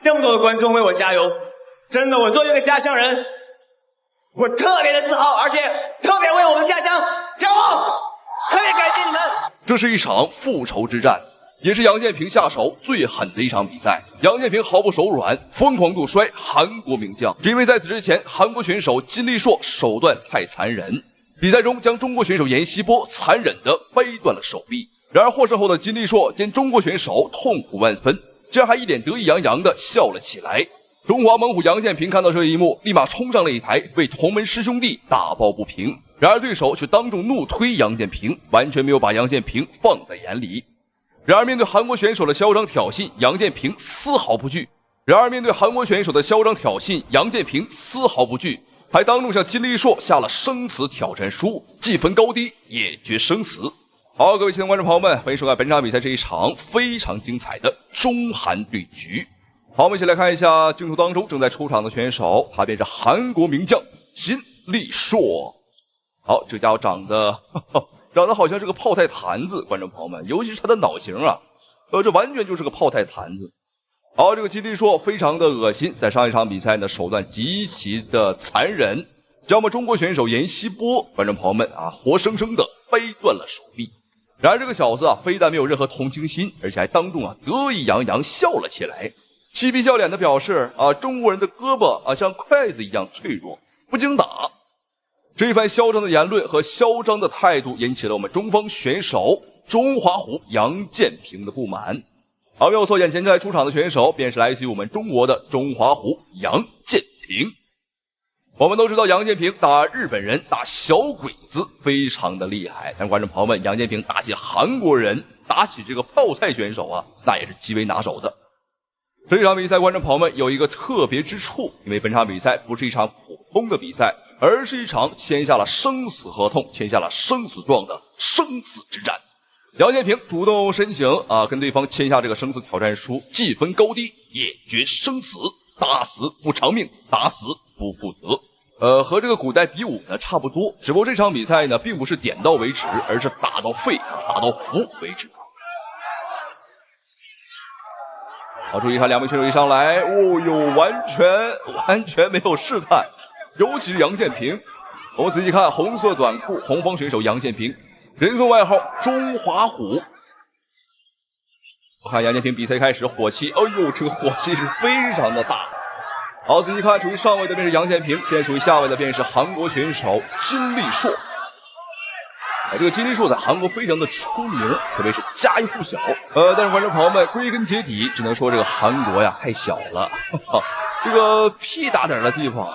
這麼多的觀眾為我加油，真的，我作为一个家鄉人，我特別的自豪，而且特別為我們家鄉驕傲，特別感謝你們。這是一場復仇之戰，也是楊建平下手最狠的一場比賽。楊建平毫不手軟，瘋狂怒摔韓國名將，只因為在此之前，韓國選手金立碩手段太殘忍，比賽中將中國選手閻錫波殘忍地掰斷了手臂。然而獲勝後的金立碩見中國選手痛苦萬分，竟然還一臉得意洋洋地笑了起來。中華猛虎楊建平看到這一幕，立馬衝上擂台，為同門師兄弟打抱不平。然而對手卻當眾怒推楊建平，完全沒有把楊建平放在眼裡。然而面對韓國選手的囂張挑釁，楊建平絲毫不懼。還當眾向金立碩下了生死挑戰書，計分高低，也決生死。好，各位親愛的觀眾朋友們，歡迎收看本場比賽這一場非常精彩的中韓對局。好，我們一起來看一下鏡頭當中正在出場的選手，他便是韓國名將金立碩。好，這家伙長得好像是個泡菜壇子，觀眾朋友們，尤其是他的腦型啊，這完全就是個泡菜壇子。好，這個金立碩非常的惡心，在上一場比賽呢，手段極其的殘忍，將我們中國選手閻錫波，觀眾朋友們啊，活生生的掰斷了手臂。然而這個小子啊，非但沒有任何同情心，而且還當眾得意洋洋笑了起來，嬉皮笑臉的表示中國人的胳膊像筷子一樣脆弱，不經打。這一番囂張的言論和囂張的態度引起了我們中方選手中華虎楊建平的不滿。好，沒有錯，眼前這台出場的選手便是來自於我們中國的中華虎楊建平。我們都知道楊建平打日本人打小鬼子非常的厲害，但觀眾朋友們，楊建平打起韓國人，打起這個泡菜選手那也是極為拿手的。這場比賽觀眾朋友們有一個特別之處，因為本場比賽不是一場普通的比賽，而是一場簽下了生死合同、簽下了生死狀的生死之戰。楊建平主動申請跟對方簽下這個生死挑戰書，計分高低，也決生死，打死不償命，打死不負責。和這個古代比武呢差不多，只不過這場比賽呢並不是點到為止，而是打到廢、打到服為止。好，注意看兩位選手一上來，完全沒有試探，尤其是楊建平。我們仔細看紅色短褲，紅方選手楊建平，人送外號中華虎。我看楊建平比賽開始火氣，這個火氣是非常的大。好，仔細看，屬於上位的便是楊建平，現在屬於下位的便是韓國選手金立碩。這個金立碩在韓國非常的出名，可謂是家喻戶曉。但是觀眾朋友們，歸根結底只能說這個韓國呀太小了，這個屁大點的地方，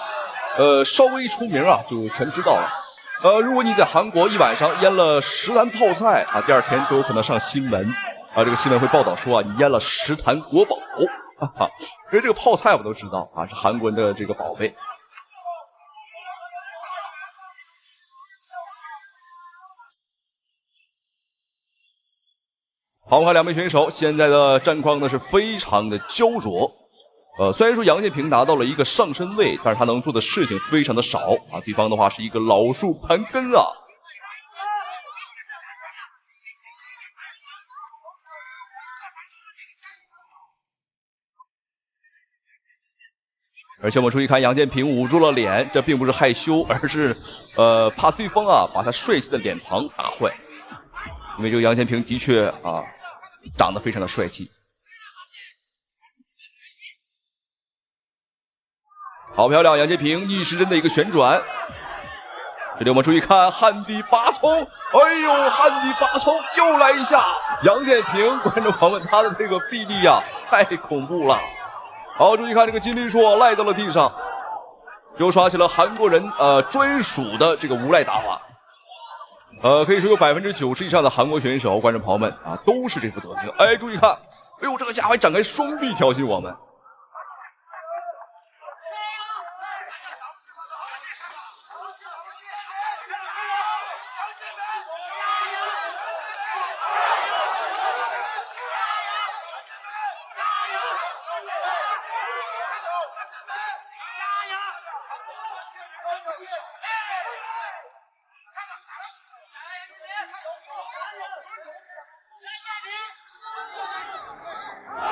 稍微一出名就全知道了。如果你在韓國一晚上醃了10壇泡菜第二天都有可能上新聞這個新聞會報道說你醃了10壇國寶。因為這個泡菜我都知道是韓國人的這個寶貝。好，我們看兩位選手現在的戰況呢是非常的焦灼。雖然說楊建平拿到了一個上身位，但是他能做的事情非常的少對方的話是一個老樹盤根而且我們注意看，楊建平捂住了臉，這並不是害羞，而是怕對方把他帥氣的臉龐打壞。因為這個楊建平的確長得非常的帥氣。好漂亮，楊建平逆時針的一個旋轉。這裡我們注意看旱地拔蔥，旱地拔蔥又來一下。楊建平，觀眾朋友們，他的這個臂力太恐怖了。好，注意看這個金立碩賴到了地上，又耍起了韓國人專屬的這個無賴打法。可以說有90%以上的韓國選手，觀眾朋友們都是這副德行。注意看，這個家伙還展開雙臂挑釁我們。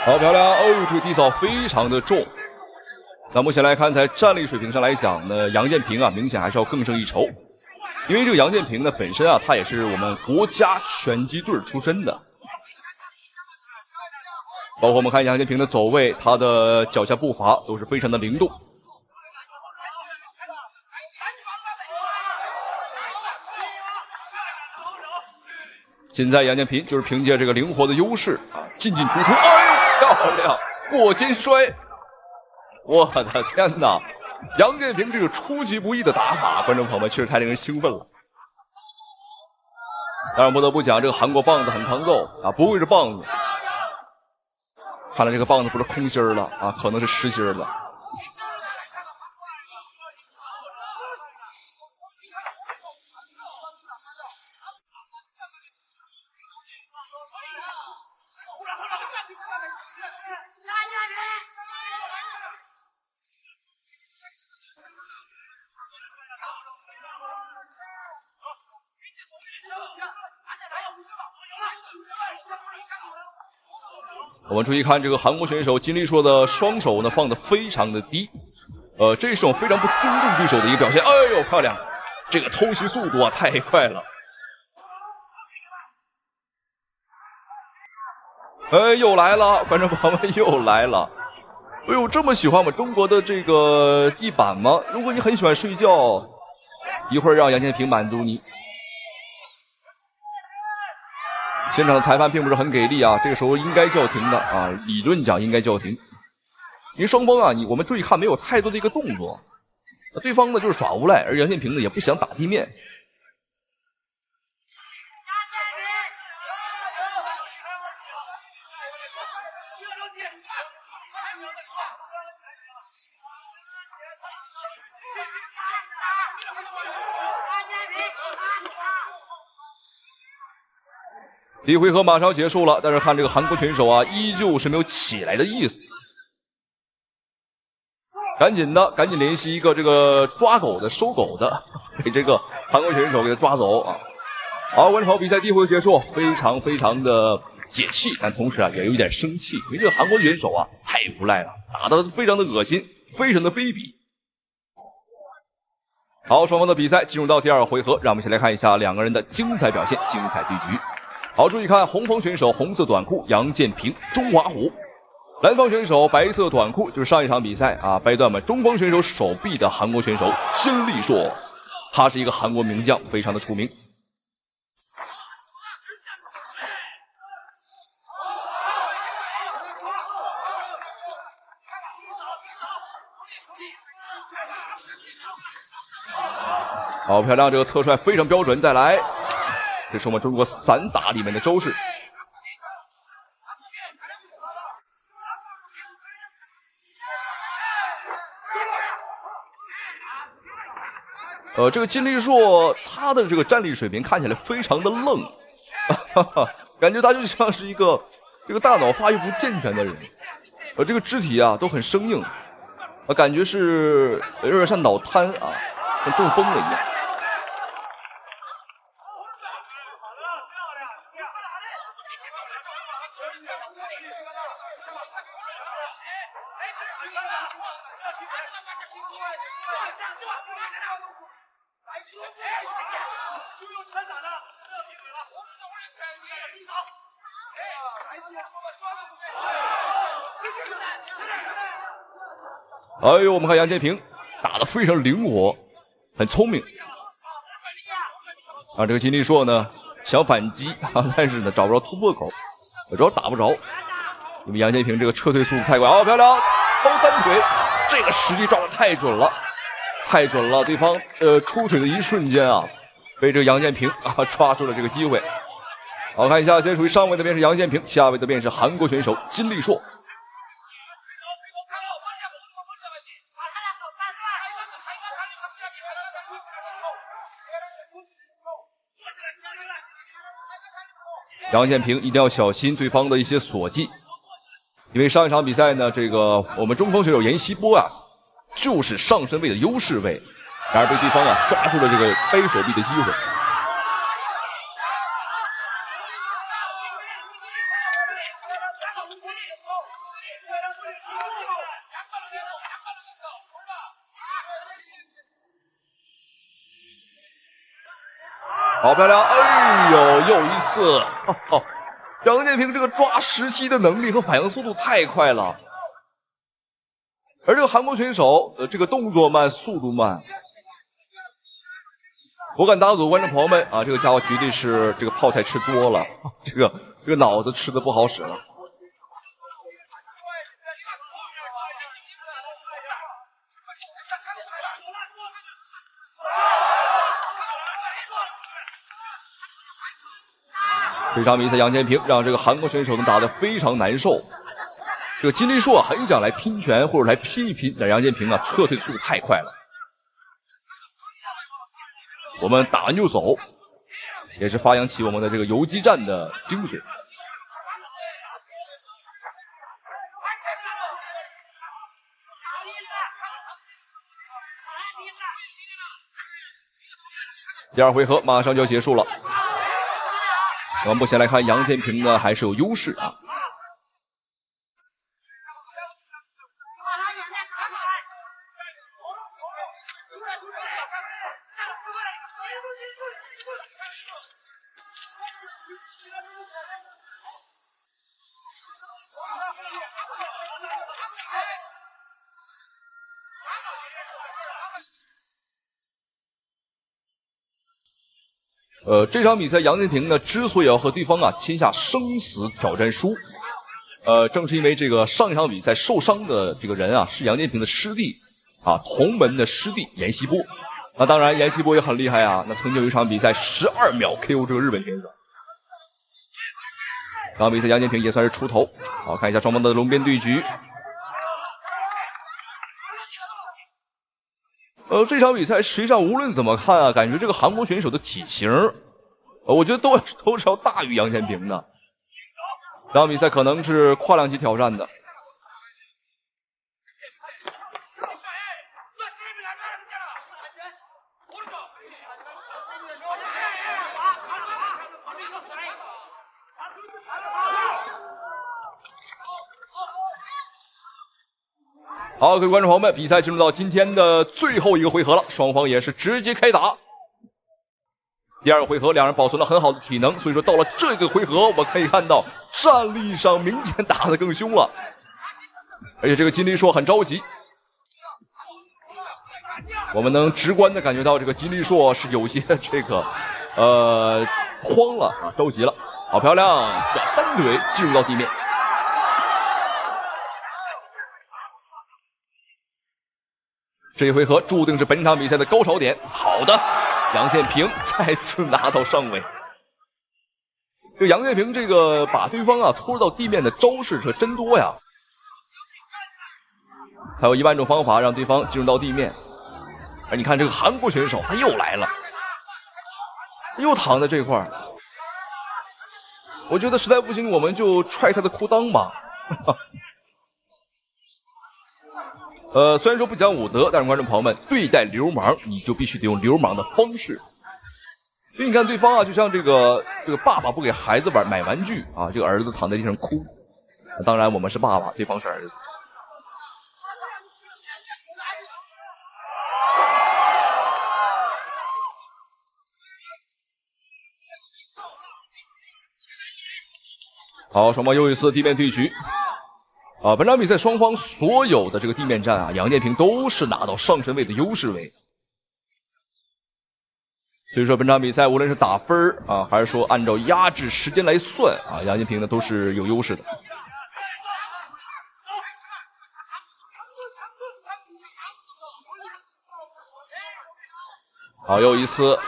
好漂亮哦！这个地扫非常的重。那目前来看，在战力水平上来讲呢，杨建平啊，明显还是要更胜一筹。因为这个杨建平呢，本身啊，他也是我们国家拳击队出身的。包括我们看杨建平的走位，他的脚下步伐都是非常的灵动。现在杨建平就是凭借这个灵活的优勢啊，进突出，哎，漂亮，过肩摔！我的天哪，杨建平这個出其不意的打法，觀眾朋友們確實太令人興奮了。當然不得不講，這個韓國棒子很抗揍啊，不會是棒子。看來這個棒子不是空心兒了啊，可能是實心兒了。我們注意看這個韓國選手金立碩的雙手呢放得非常的低，這是種非常不尊重對手的一個表現。哎呦，漂亮！這個偷襲速度啊太快了。哎，又來了，觀眾朋友們又來了。哎呦，這麼喜歡我們中國的這個地板嗎？如果你很喜歡睡覺，一會兒讓楊建平滿足你。現場的裁判並不是很給力啊，這個時候應該叫停的啊，理論講應該叫停。因為雙方啊，我們注意看沒有太多的一個動作，對方呢就是耍無賴，而楊建平呢也不想打地面。第一回合馬上結束了，但是看這個韓國選手啊，依舊是沒有起來的意思。趕緊聯繫一個這個抓狗的、收狗的，給這個韓國選手給他抓走啊！好，溫潮比賽第一回合結束，非常的解氣，但同時啊也有一點生氣，因為這個韓國選手啊太無賴了，打得非常的惡心，非常的卑鄙。好，雙方的比賽進入到第二回合，讓我們一起來看一下兩個人的精彩表現、精彩對局。好，注意看紅方選手紅色短褲楊建平中華虎，藍方選手白色短褲就是上一場比賽啊掰斷我們中方選手手臂的韓國選手金立碩，他是一個韓國名將，非常的出名。好漂亮，這個側踹非常標準，再來。這是我們中國散打裡面的招式。這個金立碩他的這個戰力水平看起來非常的愣，感覺他就像是一個這個大腦發育不健全的人，這個肢體啊都很生硬，感覺是有點像腦癱啊，像中風了一樣。哎呦，我們看楊建平打得非常靈活，很聰明。啊，這個金立碩呢想反擊啊，但是呢找不着突破口，主要打不着，因為楊建平這個撤退速度太快。哦，漂亮，偷單腿，這個時機抓得太準了，太準了。對方出腿的一瞬間啊，被這個楊建平啊抓住了這個機會。好，看一下，現在屬於上位的便是楊建平，下位的便是韓國選手金立碩。楊建平一定要小心對方的一些鎖技，因為上一場比賽呢，這個我們中鋒選手嚴希波啊，就是上身位的優勢位，然而被對方啊抓住了這個掰手臂的機會。好漂亮！哎呦，又一次！杨建平这个抓实心的能力和反应速度太快了，而这个韩国选手这个动作慢，速度慢。我敢打赌，观众朋友们啊，这个家伙绝对是这个泡菜吃多了，这个脑子吃的不好使了。这场比赛，杨建平让这个韩国选手能打得非常难受。这个金立硕很想来拼拳或者来拼一拼，但杨建平啊撤退速度太快了。我们打完就走，也是发扬起我们的这個游擊戰的精髓。第二回合马上就要結束了。我們目前來看，楊建平呢還是有優勢啊。這場比賽楊建平呢之所以要和對方啊簽下生死挑戰書，正是因為這個上一場比賽受傷的這個人啊是楊建平的師弟啊，同門的師弟嚴希波。那當然嚴希波也很厲害啊，那曾經有一場比賽12秒 KO 這個日本選手。這場比賽楊建平也算是出頭。好，看一下雙方的龍邊對局。這場比賽實際上無論怎麼看啊，感覺這個韓國選手的體型，我覺得都是要大於楊建平的。這場比賽可能是跨量級挑戰的。好，各位觀眾朋友們，比賽進入到今天的最後一個回合了，雙方也是直接開打。第二個回合，兩人保存了很好的體能，所以說到了這個回合，我們可以看到戰力上明顯打得更兇了，而且這個金立碩很着急，我們能直觀的感覺到這個金立碩是有些這個慌了啊，着急了。好漂亮，單腿進入到地面。這一回合注定是本場比賽的高潮點。好的，楊建平再次拿到上位。這楊建平這個把對方啊拖到地面的招式可真多呀，還有10000種方法讓對方進入到地面。而你看這個韓國選手他又來了，又躺在這塊兒，我覺得實在不行我們就踹他的褲襠吧。雖然說不講武德，但是觀眾朋友們，對待流氓，你就必須得用流氓的方式。所以你看對方啊，就像這個爸爸不給孩子買玩具啊，這個兒子躺在地上哭。當然我們是爸爸，對方是兒子。好，雙方又一次地面對局。本場比賽雙方所有的這個地面戰啊，楊建平都是拿到上身位的優勢位。所以說本場比賽無論是打分啊，還是說按照壓制時間來算啊，楊建平呢都是有優勢的。好，又一次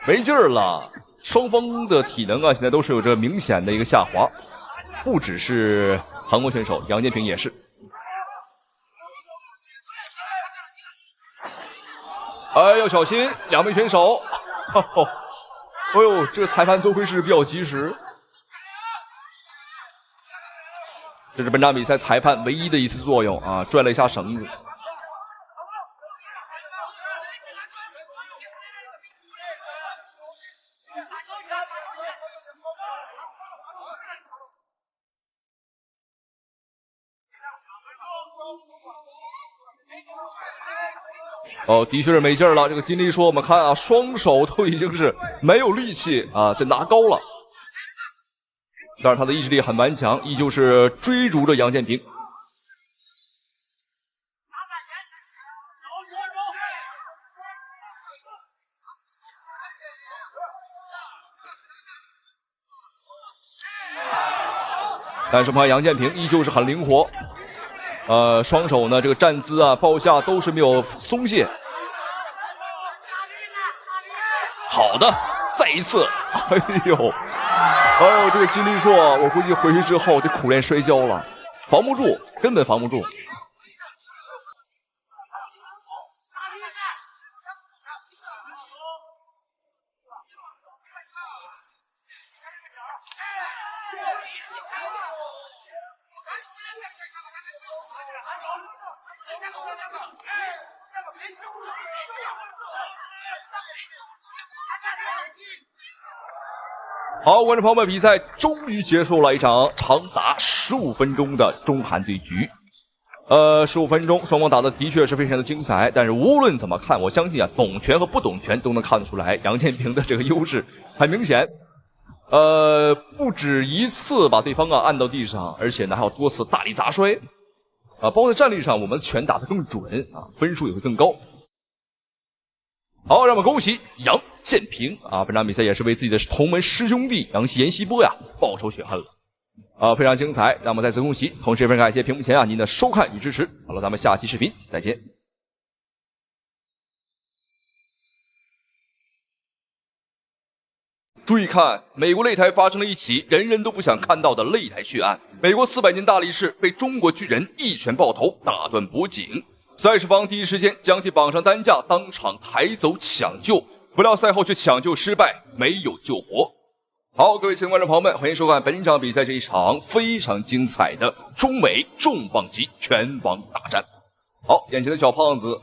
沒勁兒了，雙方的體能啊現在都是有着明顯的一個下滑，不只是韓國選手，楊建平也是。哎，要小心，兩位選手。哎呦，這個裁判都會是比較及時。這是本場比賽裁判唯一的一次作用啊，拽了一下繩子。哦，的确是没劲儿了。这个金立说，我们看啊，双手都已经是没有力气啊，在拿高了。但是他的意志力很顽强，依旧是追逐着杨建平。但是我们看杨建平依旧是很灵活，双手呢这个站姿啊、抱下都是没有松懈。好的，再一次，哎呦，这个金立硕，我估计回去之后就苦练摔跤了，防不住，根本防不住。好，观众朋友们，比赛终于结束了，一场长达15分鐘的中韓對局。15分鐘，雙方打的的確是非常的精彩。但是無論怎麼看，我相信啊，懂拳和不懂拳都能看得出來，楊建平的這個優勢很明顯。不止一次把對方啊按到地上，而且呢還有多次大力砸摔。包括在戰力上，我們的拳打得更準啊，分數也會更高。好，讓我們恭喜楊建平啊！本場比賽也是為自己的同門師兄弟楊延希波呀報仇雪恨了非常精彩，讓我們再次恭喜。同時也非常感謝屏幕前啊您的收看與支持。好了，咱們下期視頻再見。注意看，美國擂台發生了一起人人都不想看到的擂台血案。美國400年大力士被中國巨人一拳爆頭，打斷脖頸。賽事方第一時間將其綁上擔架，當場抬走搶救，不料賽後卻搶救失敗，沒有救活。好，各位親愛的觀眾朋友們，歡迎收看本場比賽這一場非常精彩的中美重磅級拳王大戰。好，眼前的小胖子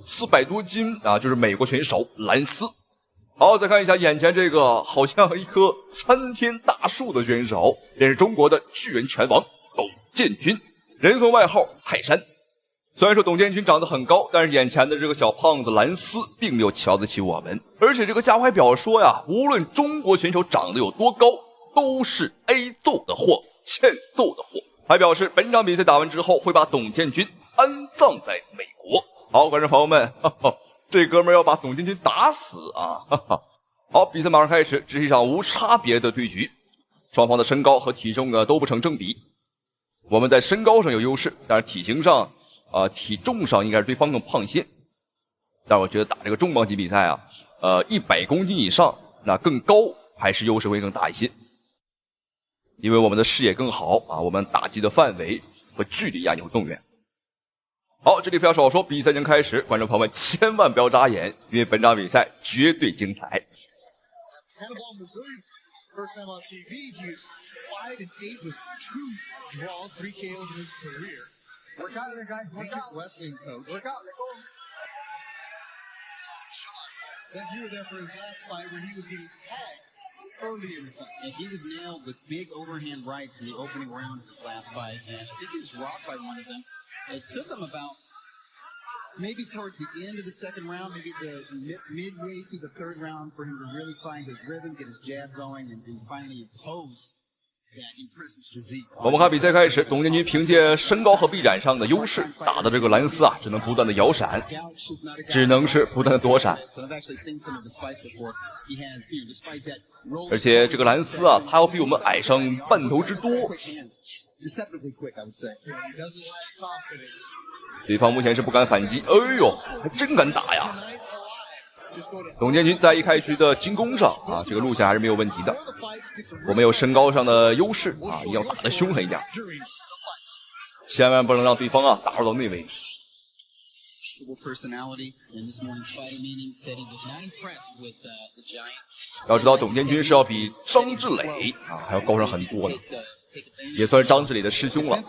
400多斤啊，就是美國選手蘭斯。好，再看一下眼前這個好像一棵參天大樹的選手，這是中國的巨人拳王董建軍，人送外號泰山。雖然說董建軍長得很高，但是眼前的這個小胖子蘭斯並沒有瞧得起我們。而且這個家懷表說呀，無論中國選手長得有多高，都是 A 揍的貨，欠揍的貨。還表示本場比賽打完之後會把董建軍安葬在美國。好，觀眾朋友們，這哥們兒要把董建軍打死啊！好，比賽馬上開始，這是一場無差別的對局，雙方的身高和體重呢都不成正比。我們在身高上有優勢，但是體型上體重上應該是對方更胖些，但我覺得打這個重磅級比賽啊，100公斤以上，那更高還是優勢會更大一些，因為我們的視野更好啊，我們打擊的範圍和距離啊有更遠。好，這裡不要少說，比賽已經開始，觀眾朋友們千萬不要眨眼，因為本場比賽絕對精彩。Work out there, guys. Work out. Wrestling coach. Work out. That you were there for his last fight when he was getting tagged early in the fight. And he was nailed with big overhand rights in the opening round of his last fight. And I think he was rocked by one of them. It took him about maybe towards the end of the second round, maybe the midway through the third round for him to really find his rhythm, get his jab going, and finally impose that impressive physique. 我們看比賽開始，董建軍憑借身高和臂展上的優勢，打的這個蘭斯啊，只能不斷的搖閃，只能是不斷的躲閃。而且這個蘭斯啊，他要比我們矮上半頭之多。對方目前是不敢反擊，哎呦，還真敢打呀！董建軍在一開局的進攻上啊，這個路線還是沒有問題的。我們有身高上的優勢啊，一定要打得兇狠一點，千萬不能讓對方啊打入到內圍。要知道董建軍是要比張志磊啊還要高上很多的，也算是張志磊的師兄了。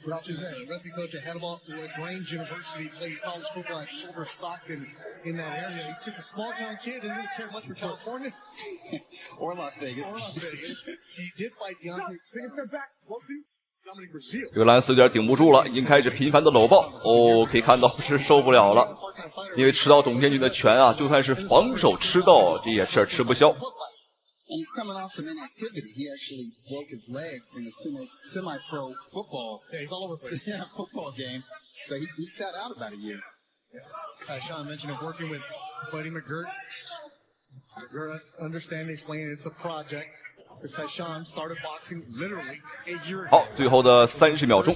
What else is that? Wrestling coach ahead of all LaGrange University, played college football at Silver Stockton in that area. He's just a small town kid, didn't really care much for California. Or Las Vegas. He did fight Deontay. Take a step back. Dominic Brazil. 这个兰斯有点顶不住了，已经开始频繁的搂抱。哦，可以看到是受不了了，因为吃到董建军的拳啊，就算是防守吃到，这也是吃不消。And he's coming off some inactivity. He actually broke his leg in a semi-pro football. Yeah, he's all over the place. Yeah, football game. So he sat out about a year. Yeah. Tyshawn mentioned of working with Buddy McGirt. McGirt understanding, explaining it's a project. Because Tyshawn started boxing literally a year ago. 好，最后的30秒钟，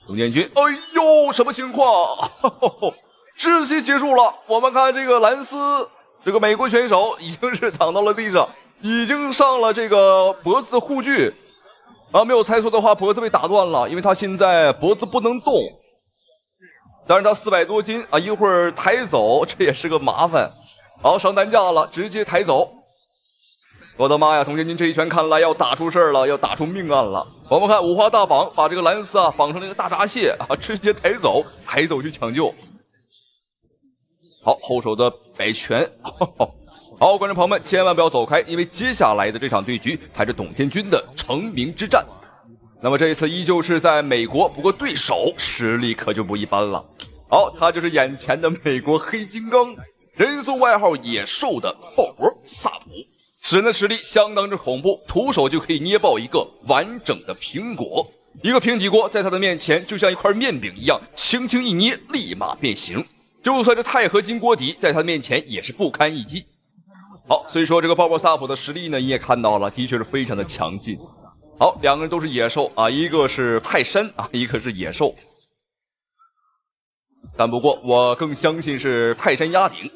董建军，哎呦，什麼情況？窒息結束了。我們看這個蘭斯。這個美國選手已經是躺到了地上，已經上了這個脖子的護具啊，沒有猜錯的話，脖子被打斷了，因為他現在脖子不能動。但是他400多斤啊，一會兒抬走，這也是個麻煩。好，上擔架了，直接抬走。我的媽呀，董建軍這一拳看來要打出事兒了，要打出命案了。我們看五花大綁，把這個蘭斯啊綁成那個大閘蟹啊，直接抬走去搶救。好，後手的擺拳。好，觀眾朋友們千萬不要走開，因為接下來的這場對局才是董建軍的成名之戰。那麼這一次依舊是在美國，不過對手實力可就不一般了。好，他就是眼前的美國黑金剛，人送外號野獸的鮑勃薩普。此人的實力相當之恐怖，徒手就可以捏爆一個完整的蘋果。一個平底鍋在他的面前就像一塊麵餅一樣，輕輕一捏立馬變形。就算是鈦合金鍋底在他面前也是不堪一擊。好，所以說這個鮑勃薩普的實力呢，你也看到了，的確是非常的強勁。好，兩個人都是野獸啊，一個是泰山啊，一個是野獸。但不過我更相信是泰山壓頂。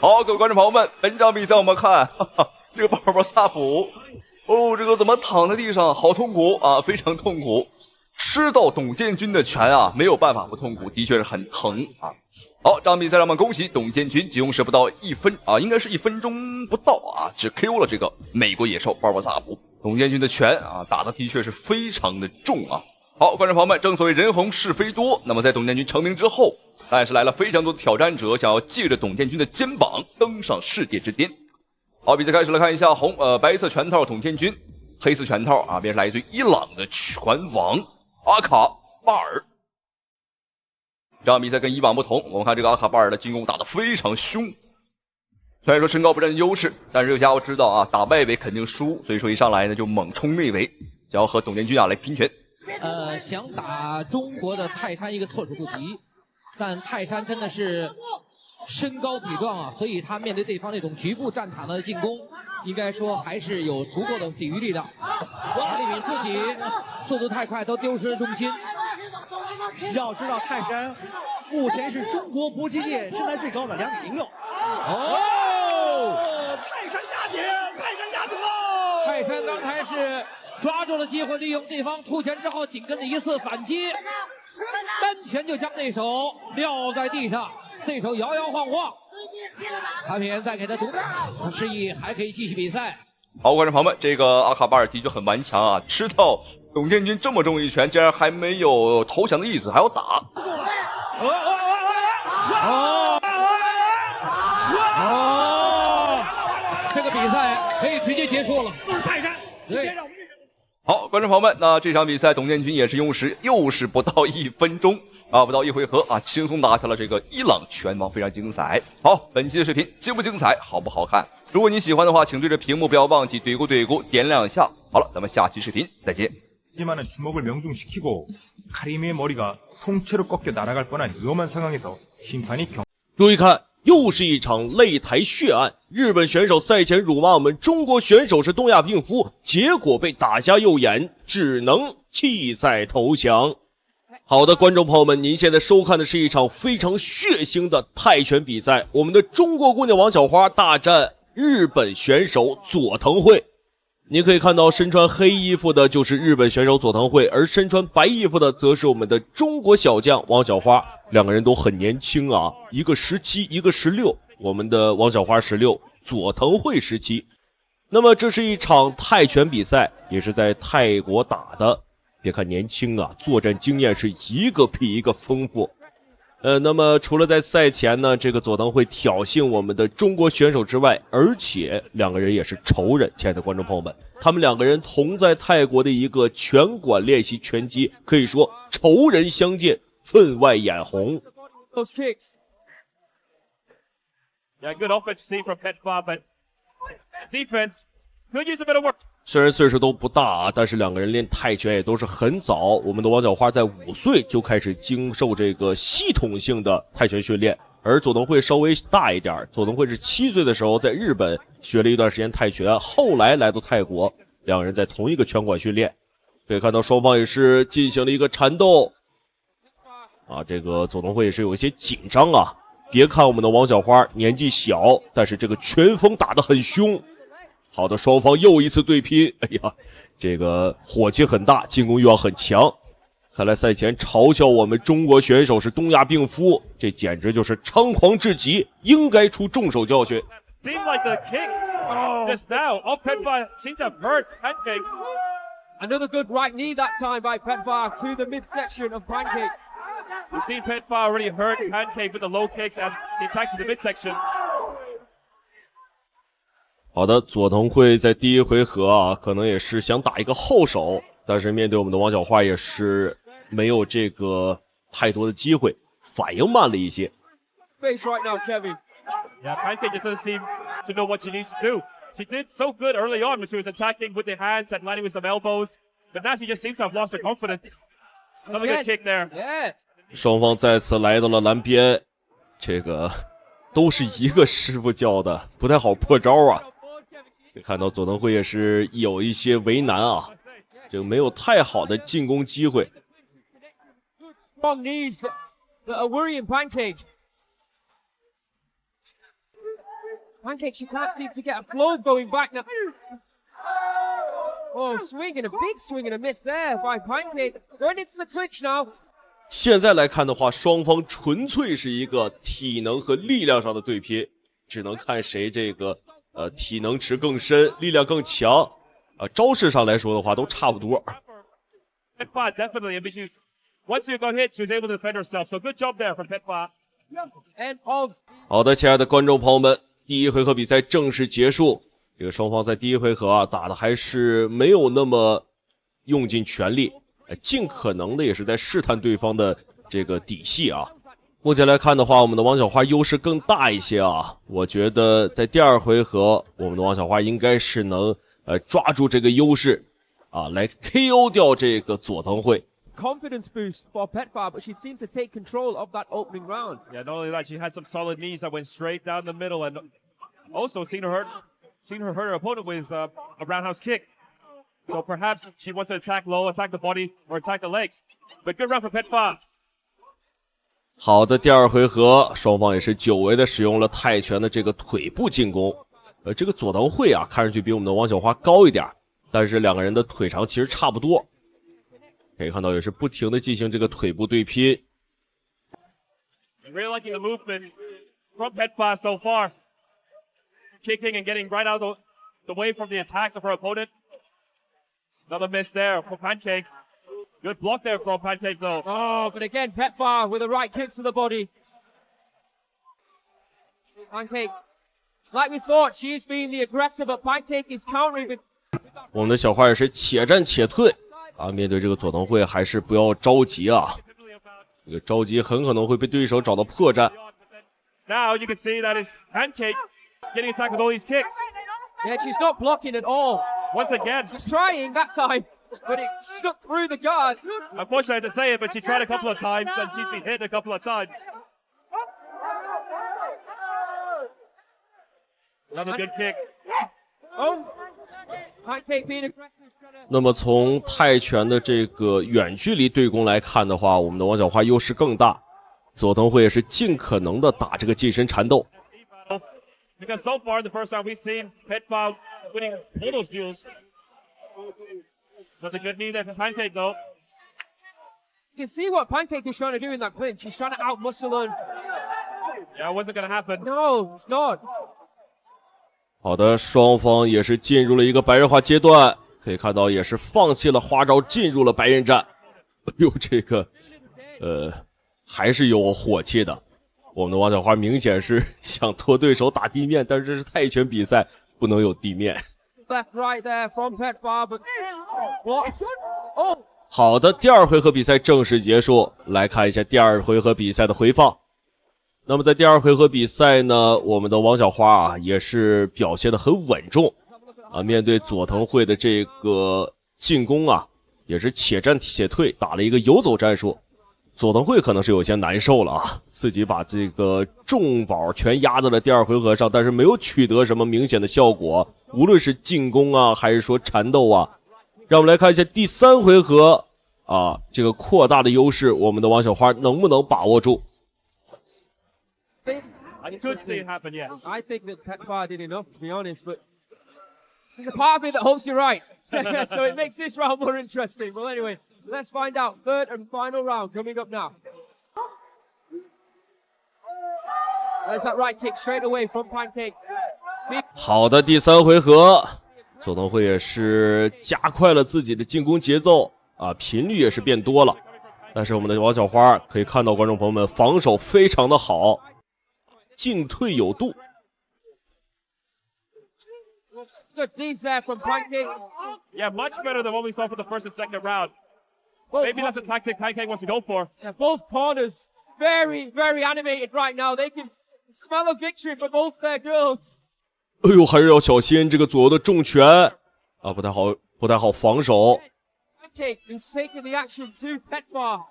好，各位觀眾朋友們，本場比賽我們看，這個鮑勃薩普，哦，這個怎麼躺在地上，好痛苦啊，非常痛苦。吃到董建軍的拳啊，沒有辦法不痛苦，的確是很疼啊。好，這場比賽讓我們恭喜董建軍，只用時不到1分啊，應該是1分鐘不到啊，只 KO 了這個美國野獸鮑勃薩普。董建軍的拳啊，打得的確是非常的重啊。好，觀眾朋友們，正所謂人紅是非多，那麼在董建軍成名之後，但是來了非常多的挑戰者，想要借着董建軍的肩膀登上世界之巔。好，比賽開始了，看一下白色拳套董建軍，黑色拳套啊，便是來自於伊朗的拳王阿卡巴爾。這場比賽跟以往不同，我們看這個阿卡巴爾的進攻打得非常兇。雖然說身高不佔優勢，但是這個家伙知道啊，打外圍肯定輸，所以說一上來呢就猛衝內圍，想要和董建軍啊來拼拳。想打中國的泰山一個措手不及，但泰山真的是身高體壯啊，所以他面對對方那種局部戰場的進攻，應該說還是有足夠的抵禦力的。馬立敏自己速度太快，都丟失了重心。要知道泰山目前是中國搏擊界身材最高的2.06。泰山壓頂，泰山壓頂嘍！泰山剛才是抓住了機會，利用對方出拳之後緊跟着一次反擊，單拳就將對手撂在地上，對手搖搖晃晃。卡片再給他獨不示意，還可以繼續比賽。好，觀眾朋友們，這個阿卡巴爾的確很頑強啊，吃到董建軍這麼重一拳，竟然還沒有投降的意思，還要打。這個比賽可以直接結束了。泰山，對。好，觀眾朋友們，那這場比賽董建軍也是用時又是不到1分鐘啊，不到1回合啊，輕鬆拿下了這個伊朗拳王，非常精彩。好，本期的視頻精不精彩，好不好看？如果你喜歡的話，請對着屏幕不要忘記懟咕懟咕點兩下。好了，咱們下期視頻再見。 하지만은 주먹을 명중시키고 카리미의 머리가 통째로 꺾여 날아갈 뻔한 위험한 상황에서 심판이 경. 注意看，又是一场擂台血案。日本选手赛前辱骂我们中国选手是东亚病夫，结果被打瞎右眼，只能弃赛投降。好的，观众朋友们，您现在收看的是一场非常血腥的泰拳比赛，我们的中国姑娘王小花大战日本选手佐藤惠。您可以看到，身穿黑衣服的就是日本选手佐藤惠，而身穿白衣服的则是我们的中国小将王小花。两个人都很年轻啊，一个17，一个16。我们的王小花16，佐藤惠17。那么这是一场泰拳比赛，也是在泰国打的。别看年轻啊，作战经验是一个比一个丰富。那么除了在赛前呢，这个佐藤惠挑衅我们的中国選手之外，而且兩個人也是仇人。親愛的觀眾朋友們，他們兩個人同在泰國的一個拳館練習拳擊，可以說仇人相見，分外眼紅。Those kicks. Yeah, good offense seen from Petfa, but defense could use a bit of work. 虽然岁数都不大啊，但是两個人練泰拳也都是很早。我們的王小花在5歲就開始經受這個系統性的泰拳訓練，而佐藤惠稍微大一點，佐藤惠是7歲的時候在日本學了一段時間泰拳，後來來到泰國，兩個人在同一個拳館訓練。可以看到雙方也是進行了一個纏鬥啊，這個佐藤惠也是有一些緊張啊。別看我們的王小花年紀小，但是這個拳風打得很兇。好的，雙方又一次對拼，哎呀，這個火氣很大，進攻欲望很強。看來賽前嘲笑我們中國選手是東亞病夫，這簡直就是猖狂至極，應該出重手教訓。Seemed like the kicks just now of Petfa seemed to have hurt Pancake. Another good right knee that time by Petfa to the midsection of Pancake. We've seen Petfa already hurt Pancake with the low kicks and the attacks in the midsection. 好的，佐藤惠在第一回合啊，可能也是想打一個後手，但是面對我們的王小花也是沒有這個太多的機會，反應慢了一些。Face right now, Kevin. Yeah, Pancake just doesn't seem to know what she needs to do. She did so good early on when she was attacking with the hands and landing with some elbows, but now she just seems to have lost her confidence. Another good kick there. Yeah. 雙方再次來到了藍邊，這個都是一個師傅教的，不太好破招啊。看到佐藤惠也是有一些為難啊，這個沒有太好的進攻機會。Strong knees that are worrying Pancake. Pancake, she can't seem to get a flow going back now. Oh, swing and a big swing and a miss there by Pancake. Going into the clinch now. 現在來看的話，雙方純粹是一個體能和力量上的對拼，只能看誰這個體能值更深，力量更強。招式上來說的話都差不多。Petfa definitely, I mean, she's once you got hit, she was able to defend herself. So good job there from Petfa. And 好的，親愛的觀眾朋友們，第一回合比賽正式結束。這個雙方在第一回合啊打的還是沒有那麼用盡全力，盡可能的也是在試探對方的這個底細啊。目前來看的話，我們的王小花優勢更大一些啊。我覺得在第二回合，我們的王小花應該是能抓住這個優勢啊，來 KO 掉這個佐藤惠。confidence boost for Petfa, but she seemed to take control of that opening round. Yeah, not only that, she had some solid knees that went straight down the middle, and also seen her hurt her opponent with a roundhouse kick. So perhaps she wants to attack low, attack the body, or attack the legs. But good round for Petfa. 好的，第二回合雙方也是久違的使用了泰拳的這個腿部進攻。這個佐藤惠啊，看上去比我們的王小花高一點，但是兩個人的腿長其實差不多。可以看到也是不停的進行這個腿部對拼。Really liking the movement from Petfa so far. Kicking and getting right out of the way from the attacks of her opponent. Another miss there for Pancake. Good block there from Pancake though. Oh, but again, Petfa with a right kick to the body. Pancake, like we thought, she's being the aggressor, but Pancake is countering with. 我們的小花也是且戰且退啊，面對這個佐藤惠還是不要着急啊，這個着急很可能會被對手找到破綻。Now you can see that is Pancake getting attacked with all these kicks. Yeah, she's not blocking at all. Once again, she's trying that time. but it stuck through the guard. Unfortunately, I had to say it, but she tried a couple of times and she's been hit a couple of times. Another good kick. Oh, Pancake being aggressive. 那么从泰拳的这个远距離对攻来看的话，我们的王小花优勢更大。佐藤惠也是盡可能的打這個近身纏鬥。Because so far in the first round, we've seen Petfa winning all those duels. Not a good knee there for Pancake, though. You can see what Pancake is trying to do in that clinch. She's trying to out-muscle him. Yeah, it wasn't going to happen. No, it's not. 好的，雙方也是進入了一個白人化階段，可以看到也是放棄了花招，進入了白刃戰。哎呦，這個，還是有火氣的。我們的王小花明顯是想拖對手打地面，但是這是泰拳比賽，不能有地面。Left right there from Petfa, but blocks. Oh. 好的，第二回合比賽正式結束，來看一下第二回合比賽的回放。那麼在第二回合比賽呢，我們的王小花啊也是表現得很穩重啊，面對佐藤惠的這個進攻啊，也是且戰且退，打了一個游走戰術。佐藤惠可能是有些難受了啊，自己把這個重寶全壓在了第二回合上，但是沒有取得什麼明顯的效果，無論是進攻啊還是說纏鬥啊。讓我們來看一下第三回合啊，這個擴大的優勢，我們的王小花能不能把握住？ I could see it happen, yes. I think that Petfa did enough, to be honest, but there's a part of me that hopes you're right. So it makes this round more interesting. Well, anyway, let's find out. Third and final round coming up now. There's that right kick straight away from Pancake. 好的，第三回合，佐藤惠也是加快了自己的進攻節奏啊，頻率也是變多了。但是我們的王小花可以看到，觀眾朋友們防守非常的好。 進退有度。 Good knees there from Pancake. Yeah, much better than what we saw for the first and second round. Maybe that's a tactic Pancake wants to go for. Yeah, both corners very, very animated right now. They can smell a victory for both their girls. 哎呦，還是要小心這個左右的重拳啊，不太好防守。 Pancake is taking the action to Petfa.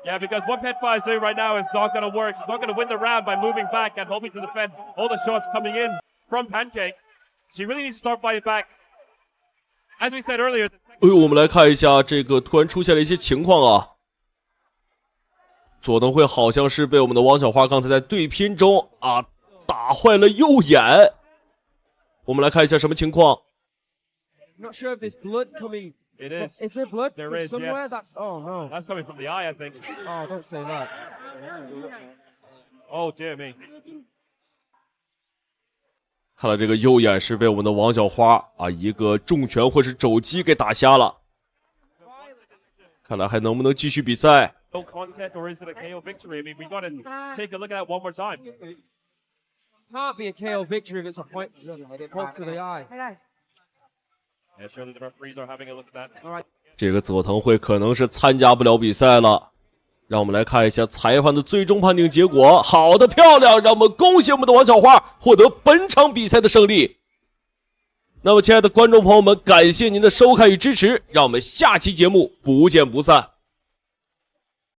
Yeah, because what Petfa is doing right now is not going to work. She's not going to win the round by moving back and hoping to defend all the shots coming in from Pancake. She really needs to start fighting back. As we said earlier. 哎呦，我們來看一下這個突然出現了一些情況啊。佐藤惠好像是被我們的王小花剛才在對拼中啊打壞了右眼。我們來看一下什麼情況。 I'm not sure if there's blood coming. It is. Is there blood there from is, somewhere? Yes. That's oh no. That's coming from the eye, I think. Oh, don't say that. Oh dear me. 看来這個右眼是被我們的王小花啊一個重拳或是肘擊給打瞎了。看來還能不能繼續比賽？ No contest or is it a KO victory? I mean, we got to take a look at that one more time. Can't be a KO victory if it's a point. Poke to the eye. Yeah, surely the referees are having a look at that. All right. 這個佐藤惠可能是參加不了比賽了。讓我們來看一下裁判的最終判定結果。好的，漂亮！讓我們恭喜我們的王小花獲得本場比賽的勝利。那麼，親愛的觀眾朋友們，感謝您的收看與支持，讓我們下期節目不見不散。